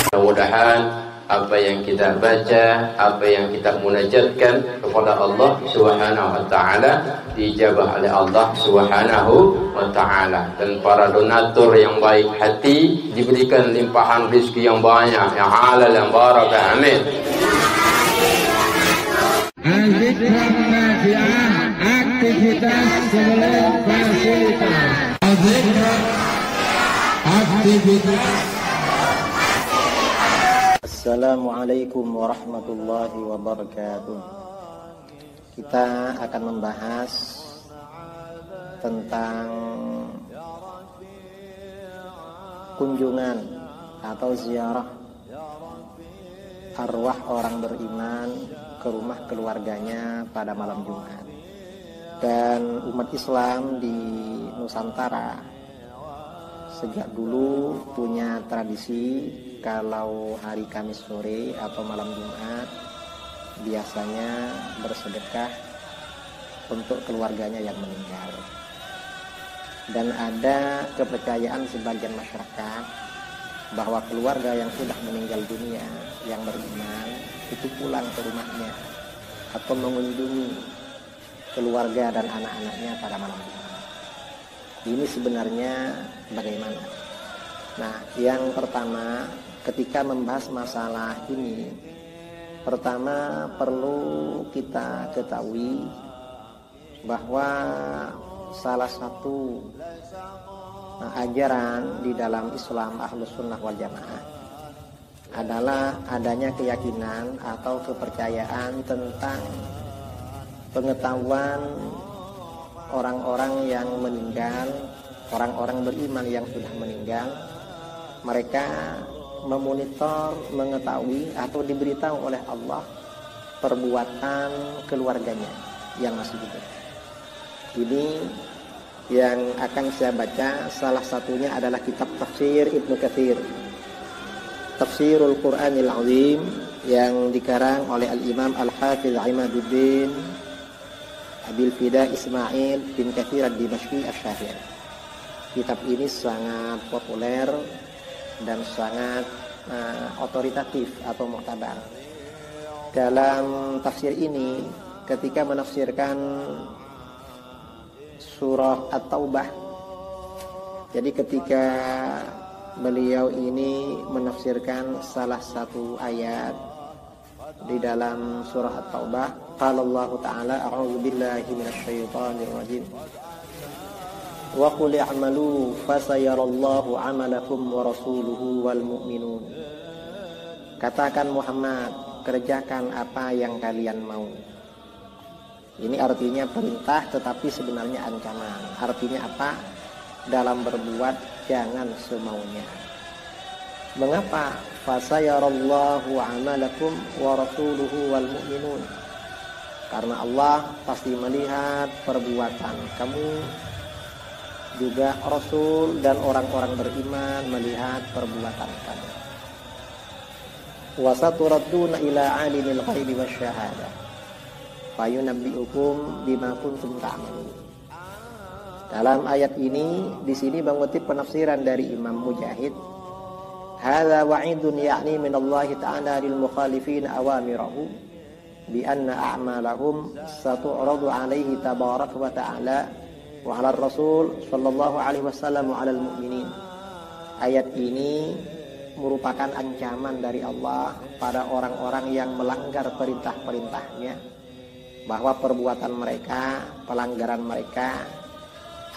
Mudah-mudahan apa yang kita baca, apa yang kita munajatkan kepada Allah Subhanahu wa taala dijabah oleh Allah Subhanahu wa taala, dan para donatur yang baik hati diberikan limpahan rezeki yang banyak, yang halal, yang barakah. Amin. Aktivitas sebelum fasilitas. Aktivitas. Assalamualaikum warahmatullahi wabarakatuh. Kita akan membahas tentang kunjungan atau ziarah arwah orang beriman ke rumah keluarganya pada malam Jumat. Dan umat Islam di Nusantara sejak dulu punya tradisi kalau hari Kamis sore atau malam Jumat biasanya bersedekah untuk keluarganya yang meninggal. Dan ada kepercayaan sebagian masyarakat bahwa keluarga yang sudah meninggal dunia yang beriman itu pulang ke rumahnya atau mengunjungi keluarga dan anak-anaknya pada malam Jumat. Ini sebenarnya bagaimana? Nah, yang pertama, ketika membahas masalah ini, pertama perlu kita ketahui bahwa salah satu ajaran di dalam Islam Ahlus Sunnah wal Jamaah adalah adanya keyakinan atau kepercayaan tentang pengetahuan orang-orang yang meninggal, orang-orang beriman yang sudah meninggal. Mereka memonitor, mengetahui atau diberitahu oleh Allah perbuatan keluarganya yang masih hidup. Ini yang akan saya baca, salah satunya adalah kitab tafsir Ibnu Katsir, Tafsirul Qur'anil Azim, yang dikarang oleh Al-Imam Al-Hafidz Imaduddin Abil Fida Ismail bin Katsir ad-Dimashqi asy-Syafi'i. Kitab ini sangat populer dan sangat otoritatif atau mu'tabar. Dalam tafsir ini, ketika menafsirkan surah At-Taubah, jadi ketika beliau ini menafsirkan salah satu ayat di dalam surah At-Taubah, qala Allah Ta'ala a'udzu billahi minasyaitonir rajim. Wa qul i'malu fasayarallahu 'amalakum wa rasuluhu wal mu'minun. Katakan Muhammad, kerjakan apa yang kalian mau. Ini artinya perintah tetapi sebenarnya ancaman. Artinya apa? Dalam berbuat jangan semaunya. Mengapa? Fasayarallahu 'amalakum wa rasuluhu wal mu'minun. Karena Allah pasti melihat perbuatan kamu, juga Rasul dan orang-orang beriman melihat perbuatan kamu. Wa saturadduna ila 'alimil ghaibi wasyahadah fayunabbi'ukum bima kuntum ta'malun. Dalam ayat ini, di sini mengutip penafsiran dari Imam Mujahid, hadza wa'idun ya'ni min Allah ta'ala lil mukhalifin awamirahu bi anna a'malahum satu'radu 'alaihi tabaraka wa ta'ala wa 'ala Rasul sallallahu alaihi wasallam wa 'alal mu'minin. Ayat ini merupakan ancaman dari Allah pada orang-orang yang melanggar perintah-perintahnya, bahwa perbuatan mereka, pelanggaran mereka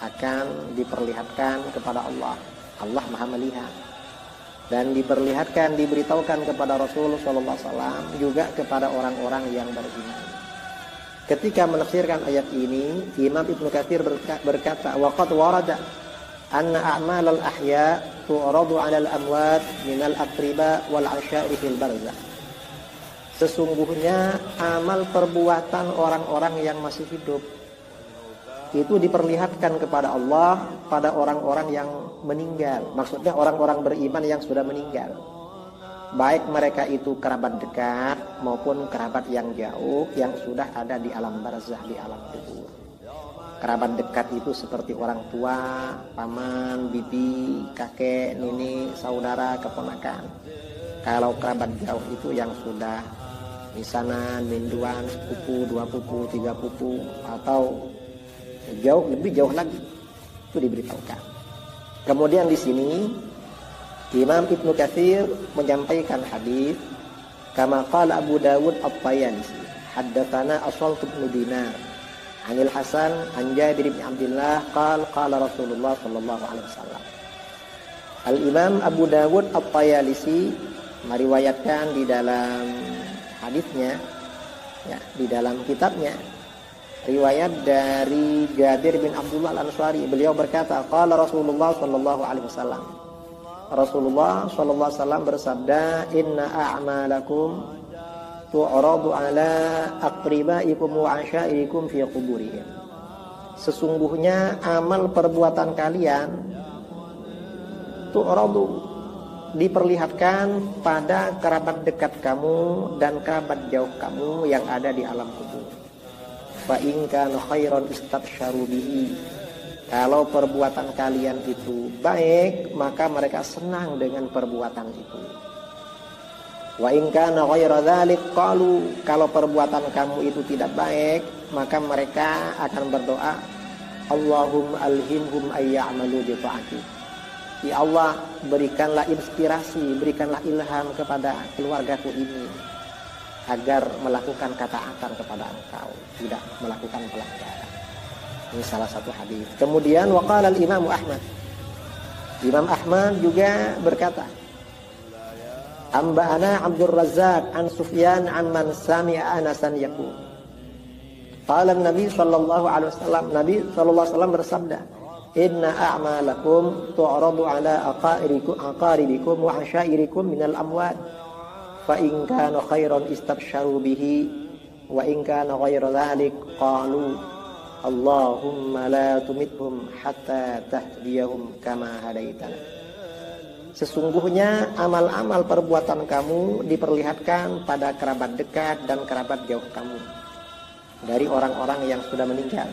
akan diperlihatkan kepada Allah. Allah Maha melihat, dan diperlihatkan, diberitahukan kepada Rasul sallallahu alaihi wasallam, juga kepada orang-orang yang beriman. Ketika menafsirkan ayat ini, Imam Ibnu Katsir berkata, waqad warada anna a'malal ahya tu'radu 'alal amwat minal aqriba wal 'asyairi fil barzakh. Sesungguhnya amal perbuatan orang-orang yang masih hidup itu diperlihatkan kepada Allah pada orang-orang yang meninggal. Maksudnya orang-orang beriman yang sudah meninggal, baik mereka itu kerabat dekat maupun kerabat yang jauh yang sudah ada di alam barzah, di alam kubur. Kerabat dekat itu seperti orang tua, paman, bibi, kakek, nenek, saudara, keponakan. Kalau kerabat jauh itu yang sudah misanan, minduan, sepupu, 2 pupu, 3 pupu, atau jauh, lebih jauh lagi, itu diberitahukan. Kemudian di sini Imam Ibnu Katsir menyampaikan hadis kama qala Abu Dawud At-Tayalisi haddatsana Aswal bin Dinar Anil Hasan an Jabir bin Abdullah qala Rasulullah sallallahu alaihi wasallam. Al-Imam Abu Dawud At-Tayalisi meriwayatkan di dalam hadisnya, ya, di dalam kitabnya, riwayat dari Jabir bin Abdullah Al-Ansari. Beliau berkata, qala Rasulullah sallallahu alaihi wasallam. Rasulullah sallallahu alaihi wasallam bersabda, "Inna a'malakum tu'radu ala aqribaikum wa asyairikum fi quburihim." Sesungguhnya amal perbuatan kalian tu'radu, diperlihatkan pada kerabat dekat kamu dan kerabat jauh kamu yang ada di alam kubur. Fa in kana khairan istabsyaru bihi. Kalau perbuatan kalian itu baik, maka mereka senang dengan perbuatan itu. Wa in kana ghaira dzalik qalu. Kalau perbuatan kamu itu tidak baik, maka mereka akan berdoa, Allahumma alhimhum ayya'malu bi ta'atik. Ya Allah, berikanlah inspirasi, berikanlah ilham kepada keluargaku ini agar melakukan ketaatan kepada Engkau, tidak melakukan pelanggaran. Ini salah satu hadis. Kemudian waqala al-Imam Ahmad. Imam Ahmad juga berkata, Amba'ana Abdul Razzaq an Sufyan an man sami'a Anasan yaqul. Qala Nabi sallallahu alaihi wasallam, Nabi sallallahu alaihi wasallam bersabda, Inna a'malakum tu'radu ala aqaribikum wa asyairikum minal amwat. Fa in kana khairan istabsyaru bihi wa in kana ghairu dzalik qalu Allahumma la tumithum hatta tahdiyahum kama hadaitana. Sesungguhnya amal-amal perbuatan kamu diperlihatkan pada kerabat dekat dan kerabat jauh kamu dari orang-orang yang sudah meninggal.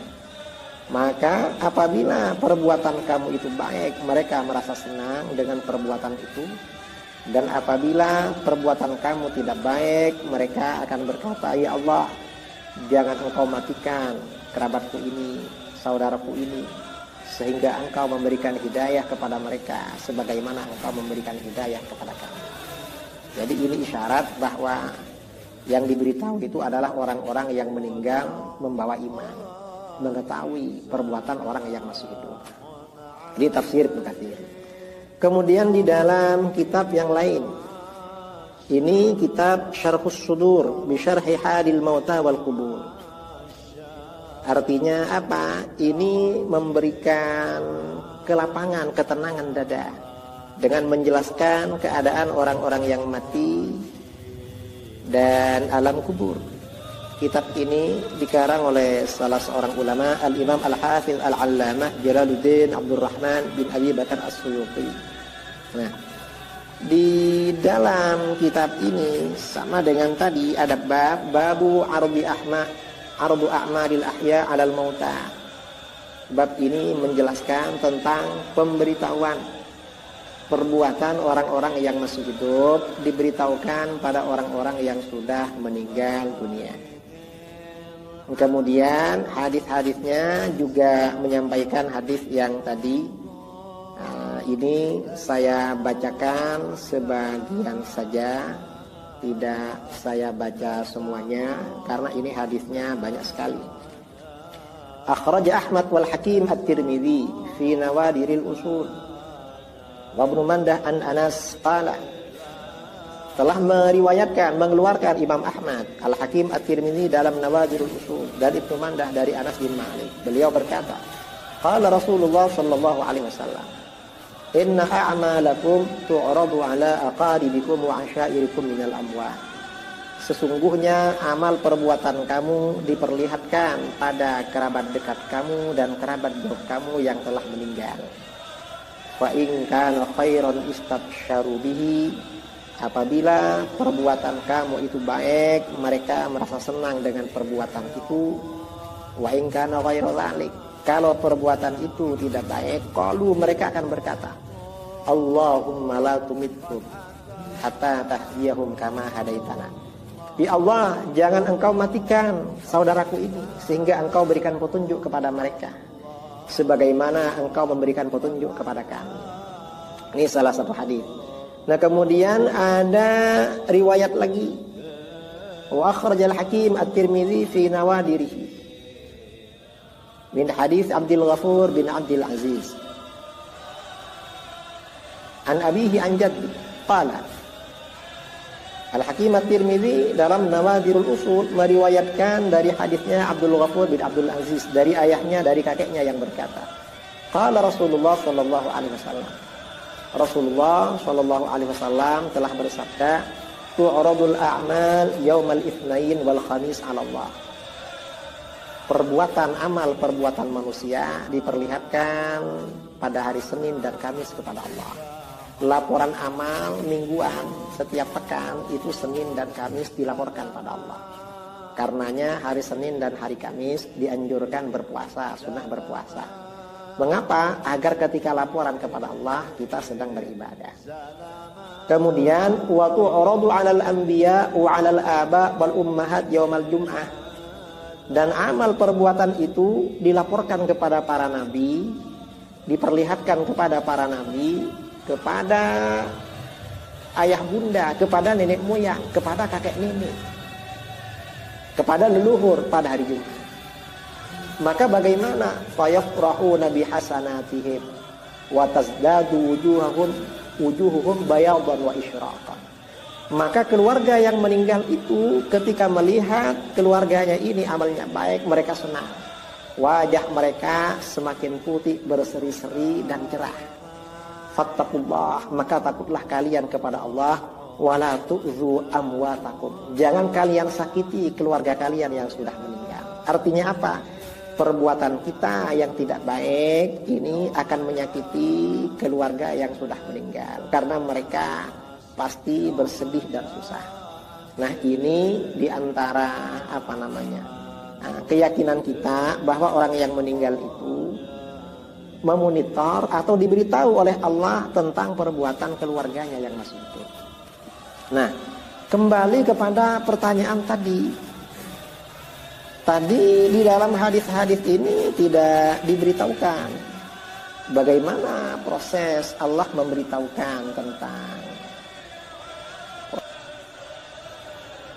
Maka apabila perbuatan kamu itu baik, mereka merasa senang dengan perbuatan itu. Dan apabila perbuatan kamu tidak baik, mereka akan berkata, Ya Allah, jangan Engkau matikan kerabatku ini, saudaraku ini, sehingga Engkau memberikan hidayah kepada mereka sebagaimana Engkau memberikan hidayah kepada kami. Jadi ini isyarat bahwa yang diberitahu itu adalah orang-orang yang meninggal membawa iman, mengetahui perbuatan orang yang masih hidup. Ini tafsir Ibnu Katsir. Kemudian di dalam kitab yang lain, ini kitab Syarhus Sudur bi Syarhi Hadil Mauta wal Qubur. Artinya apa? Ini memberikan kelapangan, ketenangan dada dengan menjelaskan keadaan orang-orang yang mati dan alam kubur. Kitab ini dikarang oleh salah seorang ulama, Al-Imam Al-Hafiz Al-Allamah Jalaluddin Abdurrahman bin Abi Bakar As-Suyuti. Nah, di dalam kitab ini sama dengan tadi ada babu ardu a'malil ahya 'alal mauta. Bab ini menjelaskan tentang pemberitahuan perbuatan orang-orang yang masih hidup diberitahukan pada orang-orang yang sudah meninggal dunia. Kemudian hadis-hadisnya juga menyampaikan hadis yang tadi. Ini saya bacakan sebagian saja, tidak saya baca semuanya karena ini hadisnya banyak sekali. Akhraja Ahmad wal Hakim At-Tirmidzi fi Nawadiril Usul. Wa Ibnu Mandah an Anas qala, telah mengeluarkan Imam Ahmad, Al-Hakim At-Tirmidzi dalam Nawadirul Usul, dan Ibnu Mandah dari Anas bin Malik. Beliau berkata, qala Rasulullah sallallahu alaihi wasallam, Inna a'malakum tu'radu ala aqaribikum wa asyairikum minal amwat. Sesungguhnya amal perbuatan kamu diperlihatkan pada kerabat dekat kamu dan kerabat jauh kamu yang telah meninggal. Fa in kana khairan istabsyaru bihi. Apabila perbuatan kamu itu baik, mereka merasa senang dengan perbuatan itu. Wa in kana ghairu dzalik. Kalau perbuatan itu tidak baik, qalu, mereka akan berkata, Allahumma la tumithum hatta tahdiyahum kama hadaitana. Ya Allah, jangan engkau matikan saudaraku ini sehingga engkau berikan petunjuk kepada mereka sebagaimana engkau memberikan petunjuk kepada kami. Ini salah satu hadis. Nah, kemudian ada riwayat lagi. Wa akhrajal Hakim At-Tirmidzi fi Nawadirihi min hadis Abdul Ghafur bin Abdul Aziz an abihi an jaddi qala. Al-Hakim At-Tirmidzi dalam Nawadirul Usul meriwayatkan dari hadisnya Abdul Ghafur bin Abdul Aziz dari ayahnya, dari kakeknya yang berkata, qala Rasulullah sallallahu alaihi wasallam. Rasulullah sallallahu alaihi wasallam telah bersabda, tu'radul a'mal yaumal itsnain wal khamis 'ala Allah. Perbuatan amal, perbuatan manusia diperlihatkan pada hari Senin dan Kamis kepada Allah. Laporan amal mingguan setiap pekan itu Senin dan Kamis dilaporkan pada Allah. Karenanya hari Senin dan hari Kamis dianjurkan berpuasa, sunnah berpuasa. Mengapa? Agar ketika laporan kepada Allah kita sedang beribadah. Kemudian wa tu'radu 'alal anbiya wa 'alal aba wal ummahat yaumal jum'ah. Dan amal perbuatan itu dilaporkan kepada para nabi, diperlihatkan kepada para nabi, kepada ayah bunda, kepada nenek moyang, kepada kakek nenek, kepada leluhur pada hari Jumat. Maka bagaimana? Fayafrahuna bihasanatihim wa tazdadu wujuhuhum bayadan wa isyraqan. Maka keluarga yang meninggal itu ketika melihat keluarganya ini amalnya baik, mereka senang. Wajah mereka semakin putih, berseri-seri dan cerah. Fattaqullah, maka takutlah kalian kepada Allah, wala tu'zu amwatakum. Jangan kalian sakiti keluarga kalian yang sudah meninggal. Artinya apa? Perbuatan kita yang tidak baik ini akan menyakiti keluarga yang sudah meninggal karena mereka pasti bersedih dan susah. Nah, ini diantara keyakinan kita bahwa orang yang meninggal itu memonitor atau diberitahu oleh Allah tentang perbuatan keluarganya yang masih hidup. Nah, kembali kepada pertanyaan tadi. Tadi di dalam hadis-hadis ini tidak diberitahukan bagaimana proses Allah memberitahukan tentang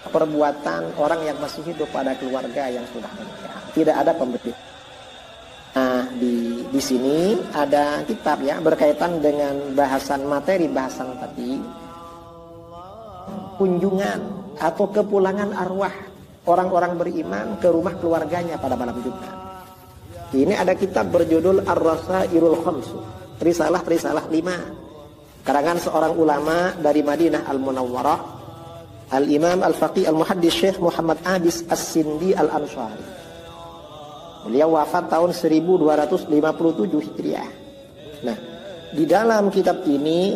perbuatan orang yang masih hidup pada keluarga yang sudah meninggal. Tidak ada pemberitahuan. Nah, di sini ada kitab ya berkaitan dengan materi bahasan tadi, kunjungan atau kepulangan arwah orang-orang beriman ke rumah keluarganya pada malam Jumat. Ini ada kitab berjudul Ar-Rasailul Khamsu, Risalah 5, karangan seorang ulama dari Madinah Al-Munawwarah, Al-Imam Al-Faqih Al-Muhaddis Syekh Muhammad Abis As-Sindi Al-Ansari. Beliau wafat tahun 1257 Hijriah. Nah, di dalam kitab ini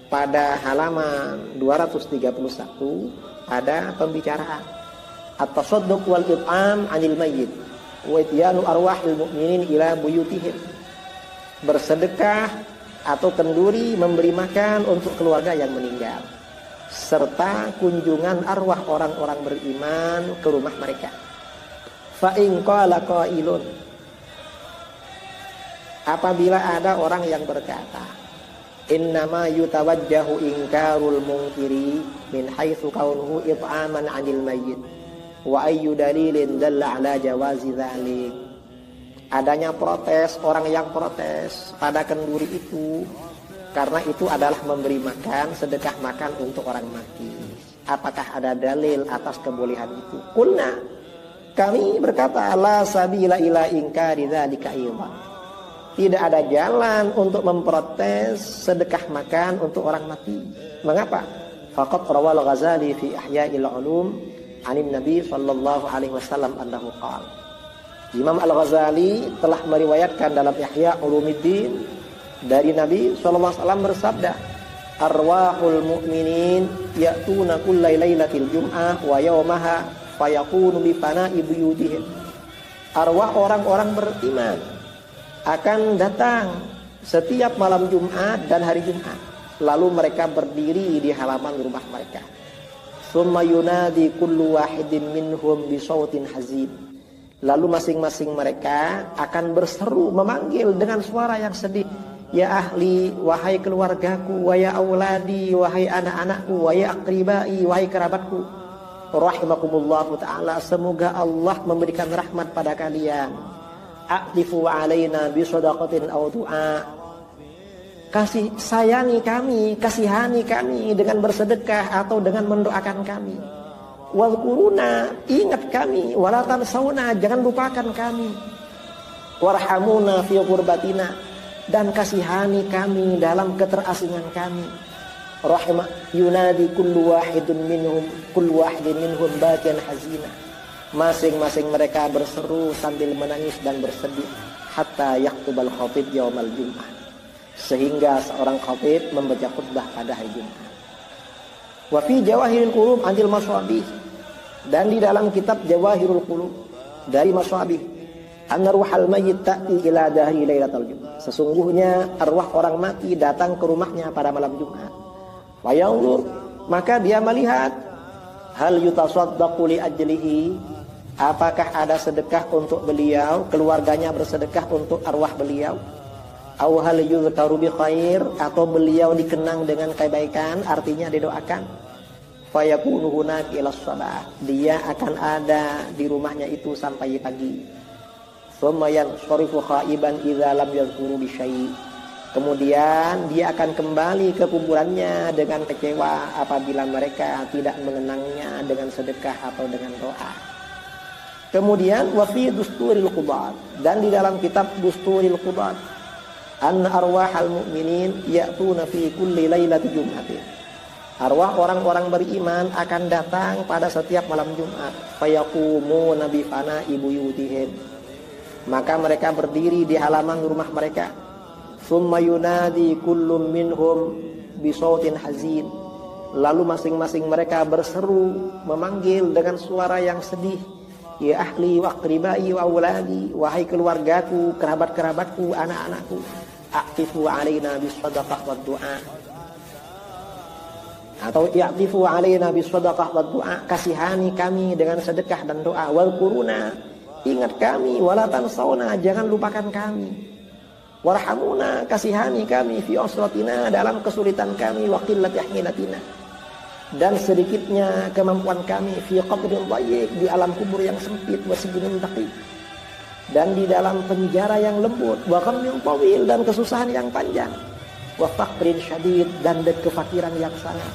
pada halaman 231 ada pembicaraan at-tasadduq wal it'am 'anil mayyit wa ityanu arwahil mu'minin ila buyutihim. Bersedekah atau kenduri memberi makan untuk keluarga yang meninggal serta kunjungan arwah orang-orang beriman ke rumah mereka. Fa in qala qailun, apabila ada orang yang berkata, innama yutawajjahu inkarul munkiri min haitsu kaunuhu it'aman 'anil mayyit wa ayyu dalilin dalla 'ala jawazi dzalik. Adanya protes, orang yang protes pada kenduri itu karena itu adalah memberi makan, sedekah makan untuk orang mati. Apakah ada dalil atas kebolehan itu? Qulna, kami berkata, la sabila ila inkari dzalika aidan. Tidak ada jalan untuk memprotes sedekah makan untuk orang mati. Mengapa? Faqad rawal Ghazali fi Ihya'il Ulum 'anin Nabi sallallahu alaihi wasallam annahu qala. Imam Al-Ghazali telah meriwayatkan dalam Ihya' Ulumuddin dari Nabi sallallahu alaihi wasallam bersabda, arwahul mu'minin ya'tuna kulla lailatil jum'ah wa yawmaha fayakunu bi fana'i buyutihim. Arwah orang-orang beriman akan datang setiap malam Jumat dan hari Jumat. Lalu mereka berdiri di halaman rumah mereka. Tsumma yunadi kullu wahidin minhum bi shautin hazin. Lalu masing-masing mereka akan berseru memanggil dengan suara yang sedih. Ya ahli, wahai keluargaku, wa ya auladi, wahai anak-anakku, wa ya aqribai, wahai kerabatku. Rahimakumullahu ta'ala, semoga Allah memberikan rahmat pada kalian. A'tifu alaina bi shadaqatin aw du'a. Kasih sayangi kami, kasihani kami dengan bersedekah atau dengan mendoakan kami. Wadhkuruna, ingat kami, wala tansawna, jangan lupakan kami. Warhamuna fi ghurbatina, dan kasihani kami dalam keterasingan kami. Rahimah yunadi kullu wahidin minhum bakian hazina. Masing-masing mereka berseru sambil menangis dan bersedih. Hatta yaktubal khatib yaumal jum'ah, sehingga seorang khatib membaca khutbah pada hari Jumat. Wa fi Jawahirul Qulub anil Maswabih, dan di dalam kitab Jawahirul Qulub dari Maswabih, anna ruhal mayyit ta'ti ila dahri lailatul Jumat, sesungguhnya arwah orang mati datang ke rumahnya pada malam Jumat. Fa yanzur, maka dia melihat, hal yutasaddaqu li ajlihi, apakah ada sedekah untuk beliau, keluarganya bersedekah untuk arwah beliau. Aw hal yuzkaru bi khair, atau beliau dikenang dengan kebaikan, artinya didoakan. Fa yakunu hunaka ila shalah, dia akan ada di rumahnya itu sampai pagi. Tsumma yansharifu khaiban idza lam yadhkuru bi syai', kemudian dia akan kembali ke kuburannya dengan kecewa apabila mereka tidak mengenangnya dengan sedekah atau dengan doa. Kemudian wa fi Dusturil Qudat, dan di dalam kitab Dusturil Qudat, anna arwahal mu'minin ya'tuna fi kulli lailati jum'atin, arwah orang-orang beriman akan datang pada setiap malam Jumat. Fayaqumuna bi fana'i buyutihim, maka mereka berdiri di halaman rumah mereka. Tsumma yunadi kullum minhum bi shautin hazin, lalu masing-masing mereka berseru memanggil dengan suara yang sedih. Ya ahli wa aqribai wa auladi, wahai keluargaku, kerabat-kerabatku, anak-anakku. A'tifu alaina bis shadaqah wad du'a, atau ya'tifu alaina bis shadaqah wad du'a, kasihani kami dengan sedekah dan doa. Wal quruna, ingat kami, wala tansawna, jangan lupakan kami. Warhamuna, kasihani kami, fi usratina, dalam kesulitan kami, wa qillati ahmilatina, dan sedikitnya kemampuan kami, fi qabrin dhayyik, di alam kubur yang sempit, wa sijnin taqi, dan di dalam penjara yang lembut, wa ghammin tawil, dan kesusahan yang panjang, wa faqrin syadid, dan kefakiran yang sangat.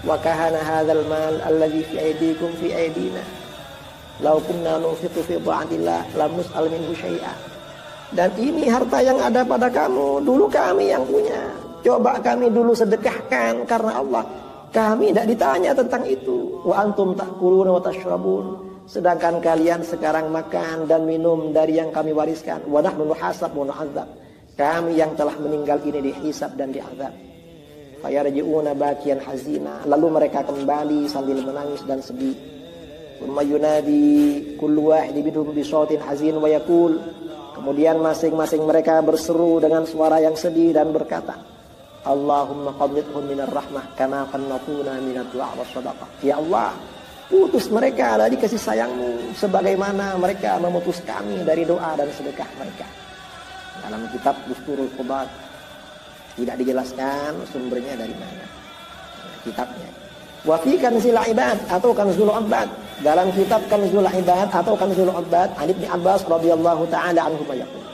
Wa kahana hadzal mal alladhi fi aydikum fi aydina, law kunna nunfiqu fi dha'atillah lam nus'al minhu syai'a, dan ini harta yang ada pada kamu, dulu kami yang punya, coba kami dulu sedekahkan karena Allah, kami tidak ditanya tentang itu. Wa antum ta'kuluna wa tashrabun, sedangkan kalian sekarang makan dan minum dari yang kami wariskan. Wa nahnu nuhasab wa nu'adzab, kami yang telah meninggal ini dihisab dan diazab. Fayarji'una bakian hazina, lalu mereka kembali sambil menangis dan sedih. Tsumma yunadi kullu wahidin minhum bi shautin hazin wa yaqul, kemudian masing-masing mereka berseru dengan suara yang sedih dan berkata, Allahumma qadhidhum minar rahmah kama qannatuna minad du'a was shadaqah. Ya Allah, putus mereka dari kasih sayangmu sebagaimana mereka memutus kami dari doa dan sedekah mereka. Dalam kitab Dusturul Qudat tidak dijelaskan sumbernya dari mana kitabnya. Wa fi Kanzul Ibad atau Kanzul Ibad, dalam kitab Kanzul Ibad atau Kanzul Ibad, an Ibnu Abbas radhiyallahu taala anhu yaqul,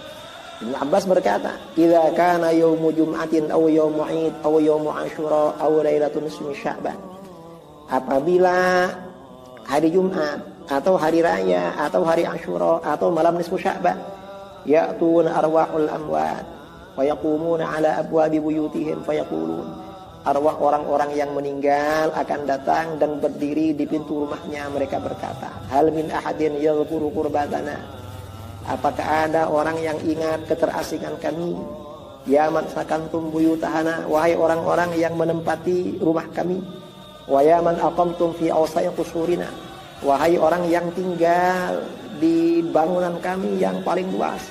Ibnu Abbas berkata, "Idza kana yaumu jum'atin aw yaumu 'id aw yaumu Asyura aw lailatun nisfi Sya'ban." Apabila hari Jumat atau hari raya atau hari Asyura atau malam nisfu Sya'ban, ya'tuna arwahul amwat wa yaqumuna 'ala abwabi buyutihim fayaqulun, arwah orang-orang yang meninggal akan datang dan berdiri di pintu rumahnya. Mereka berkata, hal min ahadin yadhkuru qurbatana, apakah ada orang yang ingat keterasingan kami? Ya man sakantum buyutahana, wahai orang-orang yang menempati rumah kami. Wa ya man aqamtum fi awsai qusurina, wahai orang yang tinggal di bangunan kami yang paling luas.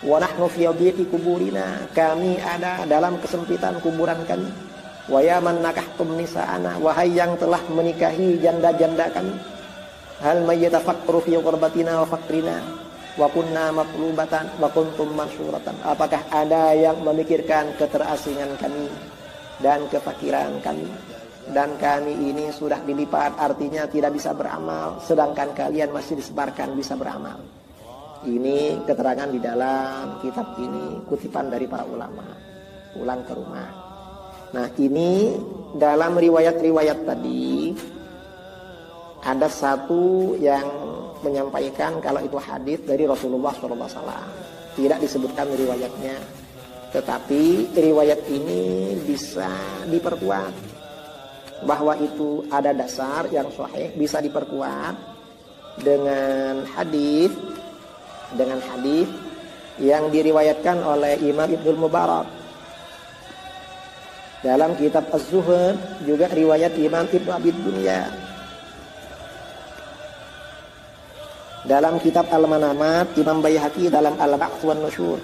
Wa nahnu fi dhiqi kuburina, kami ada dalam kesempitan kuburan kami. Wa ya man nakahtum nisa'ana, wahai yang telah menikahi janda-janda kami. Hal may yatafakkaru fi qurbatina wa fakrina wa kunna matlubatan wa kuntum mansuratan. Apakah ada yang memikirkan keterasingan kami dan kefakiran kami, dan kami ini sudah dilipat, artinya tidak bisa beramal, sedangkan kalian masih disebarkan bisa beramal. Ini keterangan di dalam kitab ini, kutipan dari para ulama. Pulang ke rumah. Nah, ini dalam riwayat-riwayat tadi ada satu yang menyampaikan kalau itu hadis dari Rasulullah SAW. Tidak disebutkan riwayatnya, tetapi riwayat ini bisa diperkuat bahwa itu ada dasar yang sahih, bisa diperkuat dengan hadis yang diriwayatkan oleh Imam Ibnul Mubarak dalam kitab Az-Zuhud, juga riwayat Imam Ibnu Abi Dunya dalam kitab Al-Manamat, Imam Baihaqi dalam Al-Ba'ts wan Nusyur.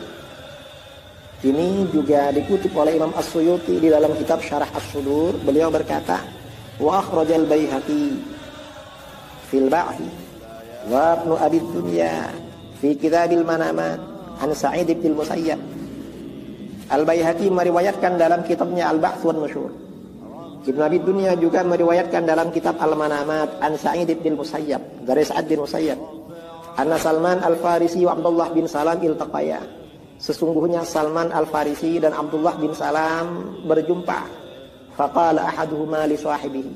Ini juga dikutip oleh Imam As-Suyuti di dalam kitab Syarah As-Sudur. Beliau berkata, wa akhrajal Baihaqi fil Ba'thi wa Ibnu Abi Dunya fi Kitabil Manamat an Sa'id bin Musayyab. Al-Baihaqi meriwayatkan dalam kitabnya Al-Ba'ts wan Nusyur. Ibnu Abi Dunya juga meriwayatkan dalam kitab Al-Manamat an Sa'id bin Musayyab, dari Sa'id bin Musayyab, anna Salman Al-Farisi wa Abdullah bin Salam iltaqaya. Sesungguhnya Salman Al-Farisi dan Abdullah bin Salam berjumpa. Faqala ahaduhuma li sahibihi.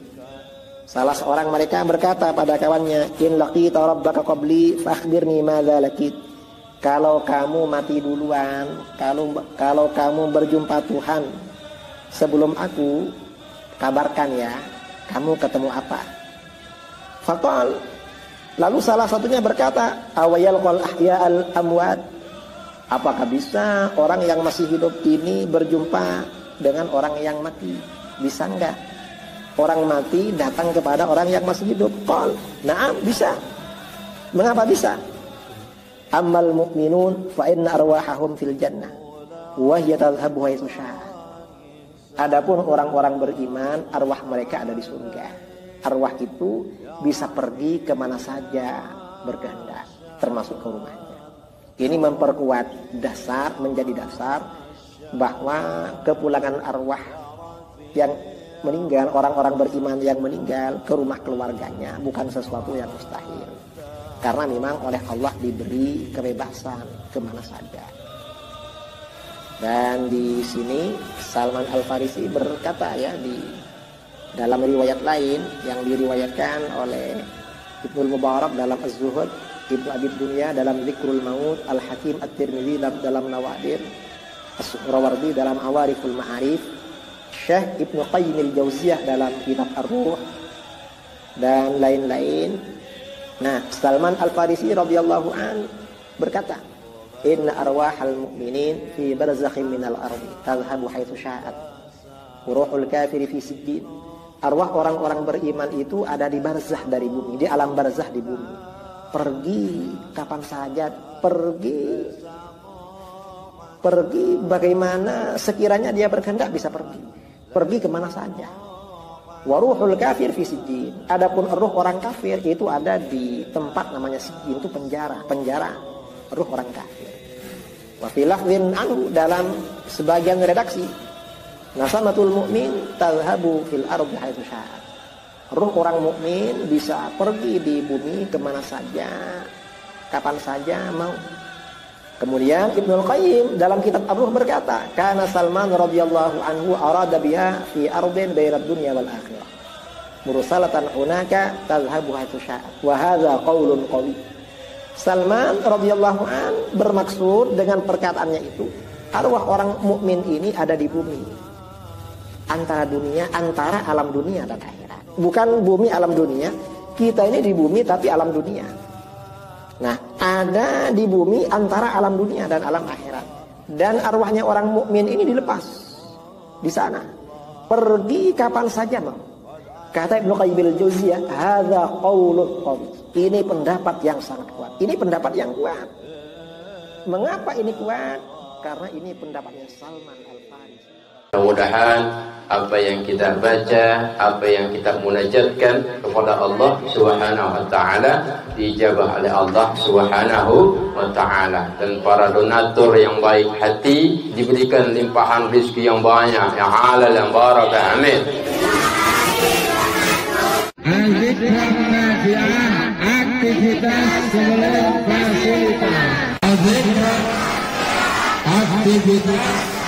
Salah seorang mereka berkata pada kawannya, in laqita rabbaka qabli fakhbirni madza laqit. Kalau kamu mati duluan, kalau kamu berjumpa Tuhan sebelum aku, kabarkan ya, kamu ketemu apa? Faqal, lalu salah satunya berkata, awayal qal ahya al amwat. Apakah bisa orang yang masih hidup ini berjumpa dengan orang yang mati? Bisa enggak? Orang mati datang kepada orang yang masih hidup. Qal, na'am, bisa. Mengapa bisa? Ammal mu'minun fa inna arwahahum fil jannah wa hiya tadhhabu haitsu syaa. Adapun orang-orang beriman, arwah mereka ada di surga. Arwah itu bisa pergi kemana saja berkehendak, termasuk ke rumahnya. Ini memperkuat dasar, menjadi dasar bahwa kepulangan arwah yang meninggal, orang-orang beriman yang meninggal ke rumah keluarganya bukan sesuatu yang mustahil. Karena memang oleh Allah diberi kebebasan kemana saja. Dan di sini Salman Al-Farisi berkata ya, di dalam riwayat lain yang diriwayatkan oleh Ibnul Mubarak dalam Az-Zuhud, Ibnu Abi Dunya dalam Dzikrul Maut, Al-Hakim At-Tirmidzi dalam Nawadir, As-Suhrawardi dalam Awariful Ma'arif, Syekh Ibnu Qayyim Al-Jauziyah dalam kitab Ar-Ruh, dan lain-lain. Nah, Salman Al-Farisi radhiyallahu an berkata, inna arwahal mu'minin fi barzakhin minal ardi tadhhabu haitsu sya'at. Ruhul kafiri fi sijjin. Arwah orang-orang beriman itu ada di barzah dari bumi, di alam barzah di bumi. Pergi kapan saja, pergi bagaimana sekiranya dia berkehendak bisa pergi. Pergi kemana saja. Waruhul kafir fi sijjin. Adapun ruh orang kafir itu ada di tempat namanya sijjin, itu penjara ruh orang kafir. Wa fi lafdhin anhu, dalam sebagian redaksi, nasamatul mu'min tadhhabu fil ardi haitsu sya'at. Ruh orang mukmin bisa pergi di bumi kemana saja, kapan saja mau. Kemudian Ibnul Qayyim dalam kitab Ar-Ruh berkata, kana Salman radhiyallahu anhu arada biha fi ardin bainad dunya wal akhirah mursalatan hunaka tadhhabu haitsu sya'at wa hadza qaulun qawi. Salman radhiyallahu an bermaksud dengan perkataannya itu, arwah orang mukmin ini ada di bumi, antara alam dunia dan akhirat. Bukan bumi alam dunia, kita ini di bumi tapi alam dunia. Nah, ada di bumi antara alam dunia dan alam akhirat. Dan arwahnya orang mukmin ini dilepas di sana. Pergi kapan saja mau. Kata Ibnu Qayyim al-Jauziyah, hadza qaulun qawi. Ini pendapat yang sangat kuat. Ini pendapat yang kuat. Mengapa ini kuat? karena ini pendapatnya Salman Al-Farisi. Mudah-mudahan apa yang kita baca, apa yang kita munajatkan kepada Allah Subhanahu wa taala dijabah oleh Allah Subhanahu wa taala, dan para donatur yang baik hati diberikan limpahan rezeki yang banyak, yang halal, yang barakah. Amin. Al-Zikra Nafi'ah, aktivitas sebelum fasilitas. Al-Zikra, aktivitas